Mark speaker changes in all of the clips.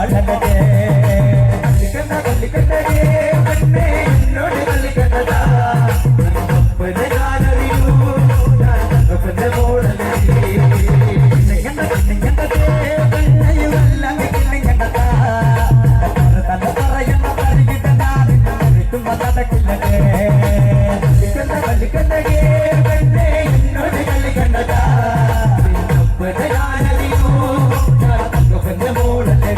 Speaker 1: വാഴകേ കല്ലിക്കണ്ട കല്ലിക്കണ്ടേ പെണ്ണേ എന്നോട് കല്ലിക്കണ്ടതാ ഒപ്പനെ ഞാനറിയൂ ഞാൻ തങ്കപ്പന്റെ മോളല്ലേ കിണ്ണിക്കണ്ടേ പെണ്ണയുമല്ല കിണ്ണിക്കണ്ടതാ തന്നെ പറയുന്ന പരികിട്ട നാടിന് മരിക്കും നടക്കില്ലേ കല്ലിക്കണ്ട കല്ലിക്കണ്ടേ പെണ്ണേ എന്നോട് കല്ലിക്കണ്ടതാ ഒപ്പനെ ഞാനറിയൂ ഞാൻ തങ്കപ്പന്റെ മോളല്ലേ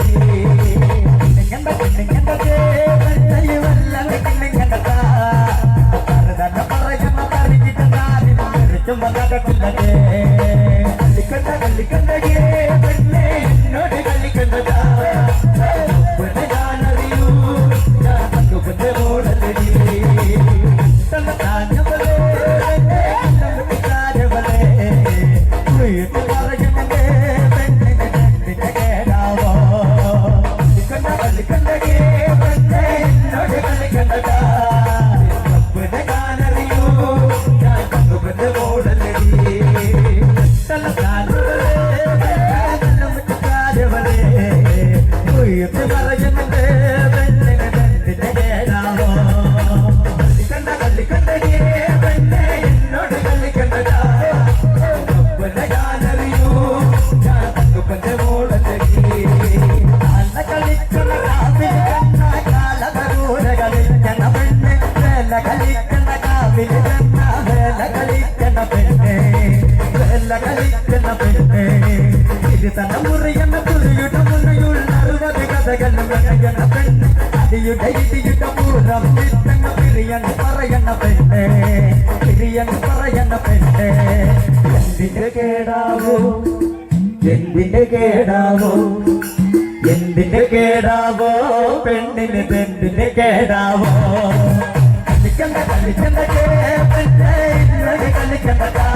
Speaker 1: കല്ലിക്കണ്ട കല്ലിക്കണ്ടേ പെണ്ണേ എന്നോട് കല്ലിക്കണ്ടതാ ഒപ്പനെ ഞാനറിയൂ ഞാൻ തങ്കപ്പന്റെ മോളല്ലേ തന്നെ താഞ്ഞവളേ നമ്മുടെ കാര്യവളേ വീട്ടു പറയുന്നുണ്ട് പെണ്ണിന് രണ്ടിന്റെ കേടാവോ കല്ലിക്കണ്ടേ പെണ്ണേ എന്നോട് കല്ലിക്കണ്ടതാ ഒപ്പനെ ഞാനറിയൂ ഞാൻ തങ്കപ്പന്റെ മോളല്ലേ തന്നെ താഞ്ഞവളേ നമ്മുടെ കാര്യവളേ വീട്ടു പറയുന്നുണ്ട് പെണ്ണിന് രണ്ടിന്റെ കേടാവോ കല്ലിക്കണ്ടേ പെണ്ണേ എന്നോട് കല്ലിക്കണ്ടതാ ഒപ്പനെ ഞാനറിയൂ ഞാൻ തങ്കപ്പന്റെ മോളല്ലേ അല്ല കളിക്കണ കാവിൽ കണ്ണ കാലകരൂര കളിക്കണ പെണ്ണെ വേല കളിക്കണ കാവിൽ കണ്ണ വേല കളിക്കണ പെണ്ണെ വേല കളിക്കണ പെണ്ണെ ഇത് തന്നെ മുറിയണ പുറിയുടെ മുറിയുള്ള 60 കഥകളും കഥകണ പെണ്ണെ അടിയുടെ ഇടിയുടെ പൂരം വിട്ടങ്ങ പിരിയങ്ങ് പറയണ പെണ്ണെ പിരിയങ്ങ് പറയണ പെണ്ണെ എന്തിന്റെ കേടാവോ എന്തിന്റെ കേടാവോ എന്തിന്റെ കേടാവോ പെണ്ണിന് എന്തിന്റെ കേടാവോ കല്ലിക്കണ്ട കല്ലിക്കണ്ടേ പെണ്ണേ എന്നോട് കല്ലിക്കണ്ടതാ